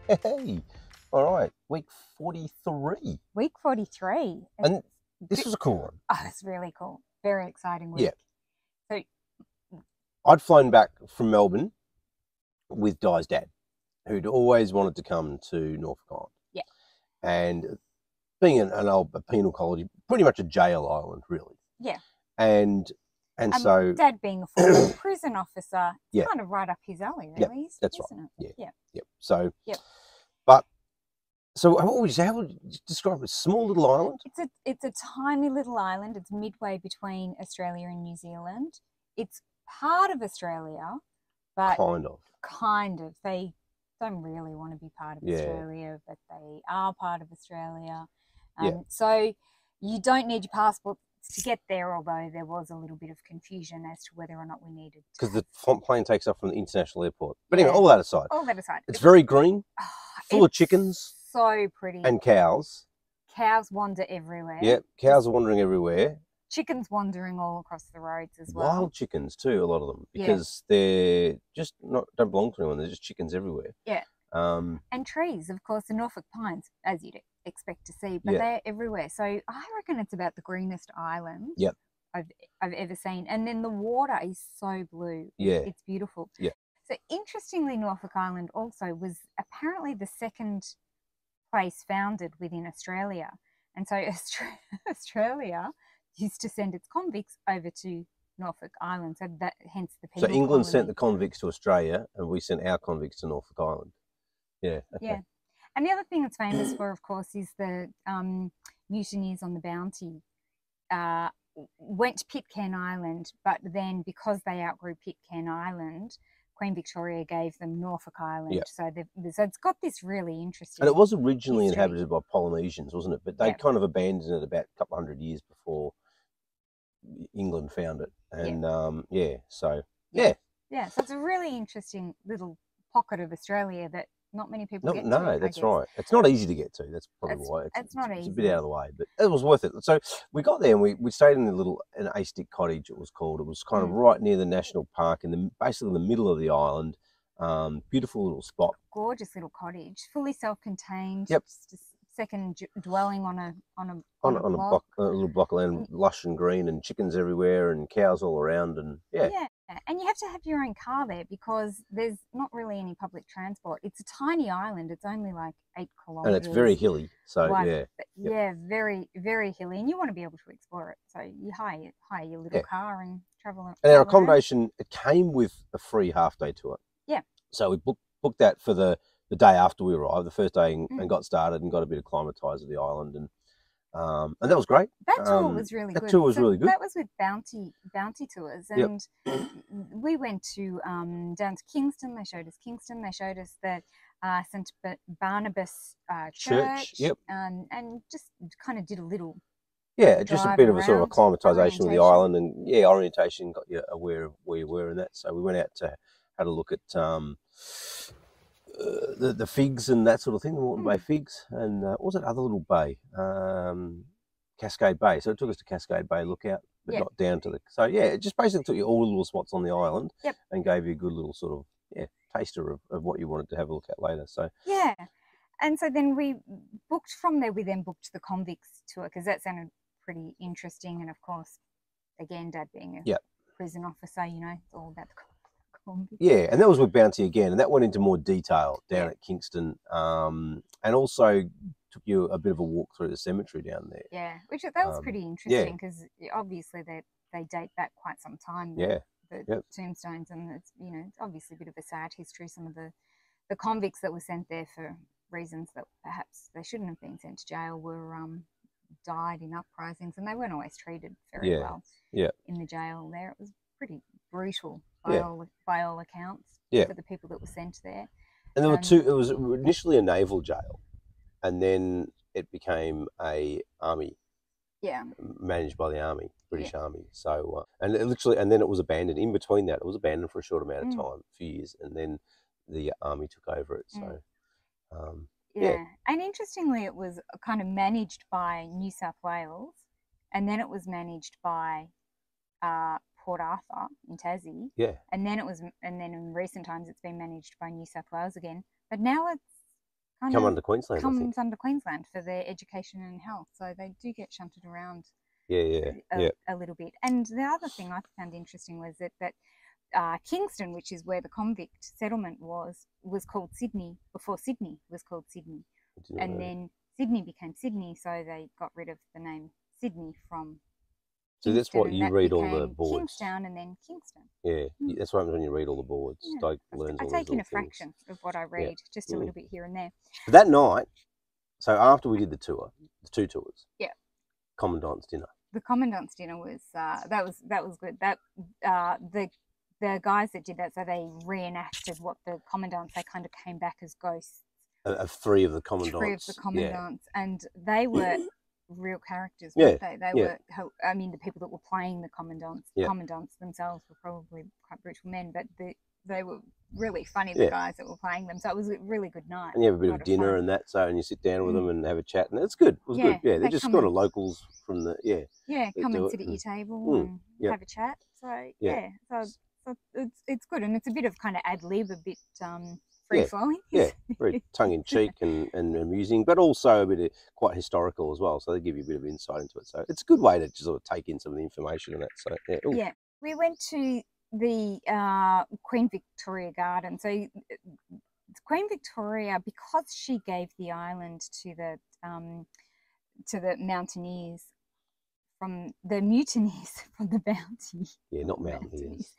Hey, all right, week 43. Week 43. And this was a cool one. Oh, it's really cool. Very exciting week. Yeah. So I'd flown back from Melbourne with Di's dad, who'd always wanted to come to Norfolk Island. Yeah. And being a penal colony, pretty much a jail island, really. Yeah. And so Dad being a former prison officer, it's yeah, kind of right up his alley, yeah, really. that's isn't right. It? Yeah. Yep. So yep. But so how would you describe it? A small little island? It's a tiny little island. It's midway between Australia and New Zealand. It's part of Australia, but kind of. They don't really want to be part of Australia, but they are part of Australia. So you don't need your passport to get there, although there was a little bit of confusion as to whether or not we needed to. Because the plane takes off from the international airport. But anyway, all that aside. It's very green, full of chickens. So pretty. And cows. Cows wander everywhere. Yep, cows are wandering everywhere. Chickens wandering all across the roads as well. Wild chickens too, a lot of them, because they're just don't belong to anyone. They're just chickens everywhere. Yeah. And trees, of course, the Norfolk pines, as you'd expect to see, but they're everywhere. So I reckon it's about the greenest island I've ever seen. And then the water is so blue. Yeah. It's beautiful. Yeah. So interestingly, Norfolk Island also was apparently the second place founded within Australia. And so Australia used to send its convicts over to Norfolk Island. So that hence the penal colony. So England sent the convicts to Australia and we sent our convicts to Norfolk Island. Yeah. Okay. Yeah. And the other thing it's famous for, of course, is the mutineers on the Bounty went to Pitcairn Island, but then because they outgrew Pitcairn Island, Queen Victoria gave them Norfolk Island. Yep. So it's got this really interesting. And it was originally inhabited by Polynesians, wasn't it? But they kind of abandoned it about a couple hundred years before England found it. And so yeah, so it's a really interesting little pocket of Australia that not many people get to. No, that's right. It's not easy to get to. That's probably why. It's not easy. It's a bit out of the way, but it was worth it. So we got there and we stayed in an A-stick cottage, it was called. It was kind of right near the national park, basically in the middle of the island. Beautiful little spot. Gorgeous little cottage, fully self-contained. Yep. Just a second dwelling on a little block of land, lush and green, and chickens everywhere, and cows all around, and yeah. And you have to have your own car there because there's not really any public transport. It's a tiny island. It's only like 8 kilometres. And it's very hilly, so wide, very, very hilly, and you want to be able to explore it. So you hire your little car and travel. And our accommodation, it came with a free half-day tour. Yeah. So we booked that for the day after we arrived, the first day, and got started and got a bit acclimatized to the island, and that was great. That tour was really good. That tour was really good. That was with Bounty Tours, and we went to down to Kingston. They showed us Kingston. They showed us the St. Barnabas church. Yep. And just kind of did a little. Yeah, just a bit of a sort of acclimatization of the island, and orientation, got you aware of where you were and that. So we went out to had a look at the figs and that sort of thing, the Moreton Bay figs, and what was that other little bay? Cascade Bay. So it took us to Cascade Bay lookout, but not down to the. So it just basically took you all the little spots on the island, and gave you a good little sort of taster of what you wanted to have a look at later. So and so then we booked from there. We then booked the Convicts tour because that sounded pretty interesting, and of course, again, Dad being a prison officer, it's all about the Convicts. Yeah, and that was with Bounty again, and that went into more detail down at Kingston, and also took you a bit of a walk through the cemetery down there. Yeah, that was pretty interesting because obviously they date back quite some time. The tombstones, and it's it's obviously a bit of a sad history. Some of the convicts that were sent there for reasons that perhaps they shouldn't have been sent to jail were died in uprisings, and they weren't always treated very well in the jail there. It was pretty brutal by all accounts for the people that were sent there. And there were two. It was initially a naval jail, and then it became a army. Yeah. Managed by the army, British Army. So and then it was abandoned. In between that, it was abandoned for a short amount of time, a few years, and then the army took over it. So. And interestingly, it was kind of managed by New South Wales, and then it was managed by Port Arthur in Tassie. Yeah. And then in recent times it's been managed by New South Wales again. But now come under Queensland. Comes under Queensland for their education and health, so they do get shunted around. A little bit. And the other thing I found interesting was that Kingston, which is where the convict settlement was called Sydney before Sydney was called Sydney, and then Sydney became Sydney, so they got rid of the name Sydney from. So that's what you read all the boards. Kingstown and then Kingston. Yeah, that's what happens when you read all the boards. Yeah. I take in a fraction of what I read, just a little bit here and there. But that night, so after we did the tour, the 2 tours. Yeah. Commandant's Dinner. The Commandant's Dinner was that was good. That the guys that did that, so they reenacted what the commandants. They kind of came back as ghosts. Of 3 of the commandants. And they were real characters, weren't they? They were, I mean, the people that were playing the commandants themselves were probably quite brutal men, but they were really funny, the guys that were playing them. So it was a really good night. And you have a bit of dinner and that, so, and you sit down with them and have a chat, and it's good. It was good. Yeah, they're just sort of locals from the, come and sit at your table and have a chat. So, so it's good. And it's a bit of kind of ad-lib, a bit free-flowing. Yeah, very tongue-in-cheek and amusing, but also a bit of quite historical as well. So they give you a bit of insight into it. So it's a good way to just sort of take in some of the information and that. So yeah. We went to the Queen Victoria Garden. So Queen Victoria, because she gave the island to the mountaineers from the mutineers from the Bounty. Yeah, not mountaineers.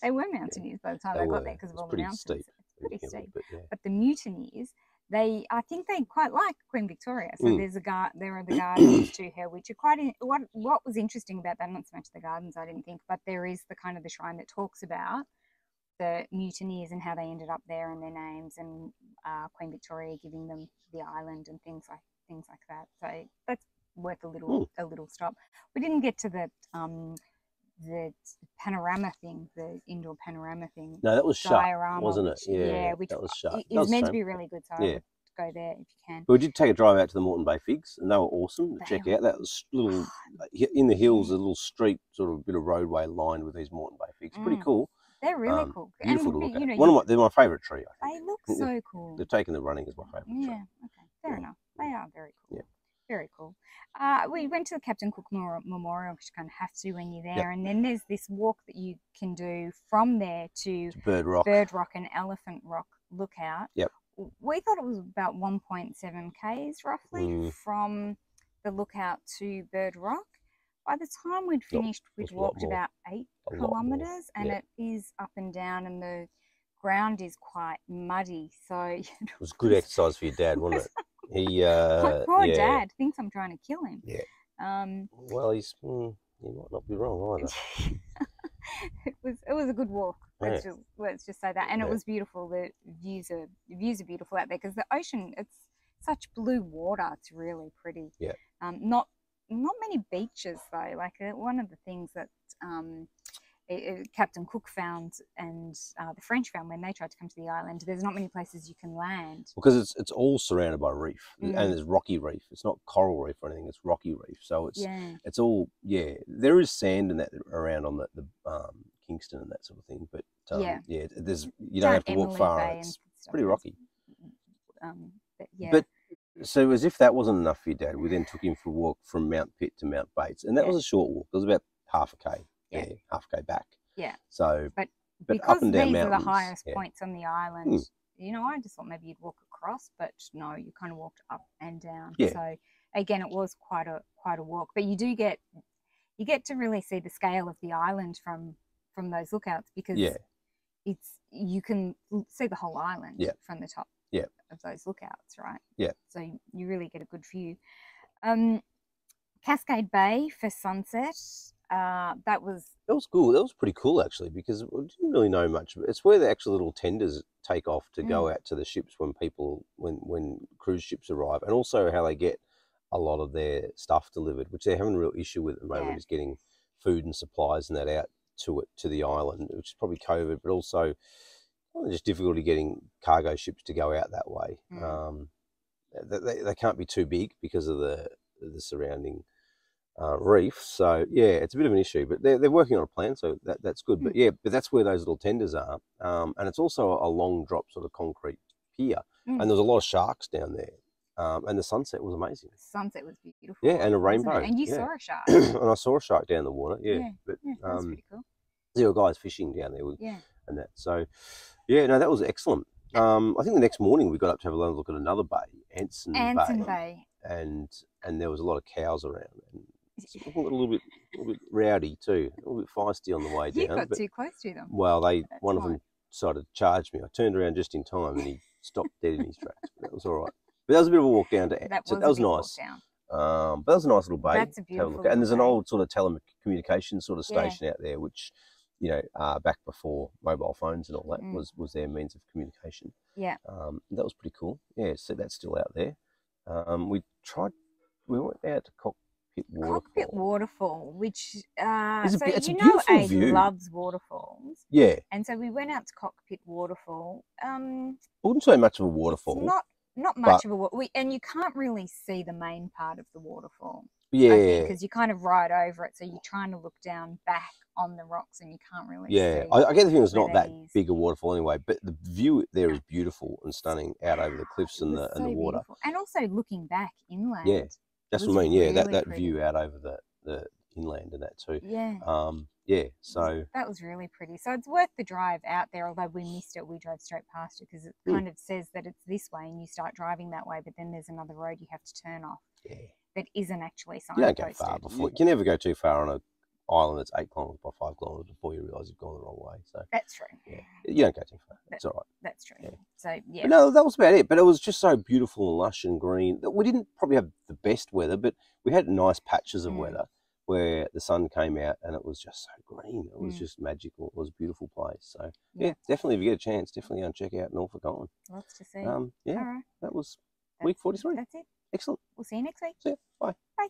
They were mountaineers by the time they got there because of all the mountains. Steep. Pretty steep. But the mutineers, I think they quite like Queen Victoria. So there are the gardens to her, which are quite what was interesting about that, not so much the gardens, I didn't think, but there is the kind of the shrine that talks about the mutineers and how they ended up there and their names, and Queen Victoria giving them the island and things like that. So that's worth a little stop. We didn't get to the panorama thing, the indoor panorama thing. No, that was shut, wasn't it? Yeah, which that was shut. It was meant to be really good, so I would go there if you can. But we did take a drive out to the Moreton Bay Figs, and they were awesome to check out. That was little in the hills, a little street, sort of bit of roadway lined with these Moreton Bay Figs. Pretty cool. They're really cool. Beautiful to look at. They're my favourite tree, I think. They look so cool. They've taken the running as my favourite tree. Yeah, okay, fair enough. They are very cool. Yeah. Very cool. We went to the Captain Cook Memorial, which you kind of have to when you're there. And then there's this walk that you can do from there to Bird Rock and Elephant Rock Lookout. Yep. We thought it was about 1.7 k's roughly from the lookout to Bird Rock. By the time we'd finished, we'd walked about 8 kilometres, and it is up and down, and the ground is quite muddy. So it was good exercise for your dad, wasn't it? My poor dad thinks I'm trying to kill him. Yeah. Well, he might not be wrong either. It was a good walk. Let's just say that, and it was beautiful. The views are beautiful out there because the ocean, it's such blue water. It's really pretty. Yeah. Not many beaches though. Like one of the things that Captain Cook found and the French found when they tried to come to the island, there's not many places you can land. Because it's all surrounded by reef, and there's rocky reef. It's not coral reef or anything, it's rocky reef. So it's all, there is sand and that around on the Kingston and that sort of thing. But there's, you don't have to walk far. It's pretty rocky. But so as if that wasn't enough for your dad, we then took him for a walk from Mount Pitt to Mount Bates. And that was a short walk. It was about half a K. Half a K back. Yeah. So, but because up and down these mountains, are the highest points on the island, I just thought maybe you'd walk across, but no, you kind of walked up and down. Yeah. So again, it was quite a walk, but you get to really see the scale of the island from those lookouts because you can see the whole island from the top of those lookouts, right? Yeah. So you really get a good view. Cascade Bay for sunset. That was cool. That was pretty cool actually, because we didn't really know much. It's where the actual little tenders take off to go out to the ships when cruise ships arrive, and also how they get a lot of their stuff delivered, which they're having a real issue with at the moment, is getting food and supplies and that out to the island, which is probably COVID, but also just difficulty getting cargo ships to go out that way. They can't be too big because of the surrounding reef. So it's a bit of an issue, but they're working on a plan, so that's good. But that's where those little tenders are, and it's also a long drop sort of concrete pier, and there was a lot of sharks down there. And the sunset was amazing. The sunset was beautiful. Yeah, and a rainbow. And you saw a shark. And I saw a shark down the water. Yeah, but that was pretty cool. There were guys fishing down there. Yeah. And that. So, yeah, no, that was excellent. I think the next morning we got up to have a look at another bay, Anson Bay. And there was a lot of cows around. And it got a little bit rowdy too, a little bit feisty on the way down. You got too close to them. Well, one of them decided to charge me. I turned around just in time, and he stopped dead in his tracks. But that was all right. But that was a bit of a walk down to Anson. So that was nice. But that was a nice little bay. That's a beautiful to have a look at. And there's an old sort of telecommunications sort of station out there, which, you know, back before mobile phones and all that was their means of communication. Yeah. That was pretty cool. Yeah, so that's still out there. We went out to Cockpit Waterfall, which it's a beautiful view. Loves waterfalls. Yeah. And so we went out to Cockpit Waterfall. I wouldn't say much of a waterfall. Not much of a waterfall. And you can't really see the main part of the waterfall. Yeah. Because you kind of ride over it, so you're trying to look down back on the rocks and you can't really see. I get the feeling it's not that big a waterfall anyway, but the view there is beautiful and stunning out over the cliffs and the water. Beautiful. And also looking back inland. Yeah. That's what I mean. Yeah, really that view out over the inland and that too. Yeah. So that was really pretty. So it's worth the drive out there. Although we missed it, we drove straight past it because it kind of says that it's this way, and you start driving that way, but then there's another road you have to turn off. Yeah. That isn't actually signposted. You don't go far before. You can never go too far on an island that's 8 kilometres by 5 kilometres before you realise you've gone the wrong way. So that's true. Yeah, you don't go too far. That's all right. That's true. Yeah. So yeah. But no, that was about it. But it was just so beautiful and lush and green. We didn't probably have the best weather, but we had nice patches of weather where the sun came out and it was just so green. It was just magical. It was a beautiful place. So yeah, definitely if you get a chance, definitely go and check out Norfolk Island. Lots to see. Yeah, all right. That was week 43. That's it. Excellent. We'll see you next week. See ya. Bye. Bye.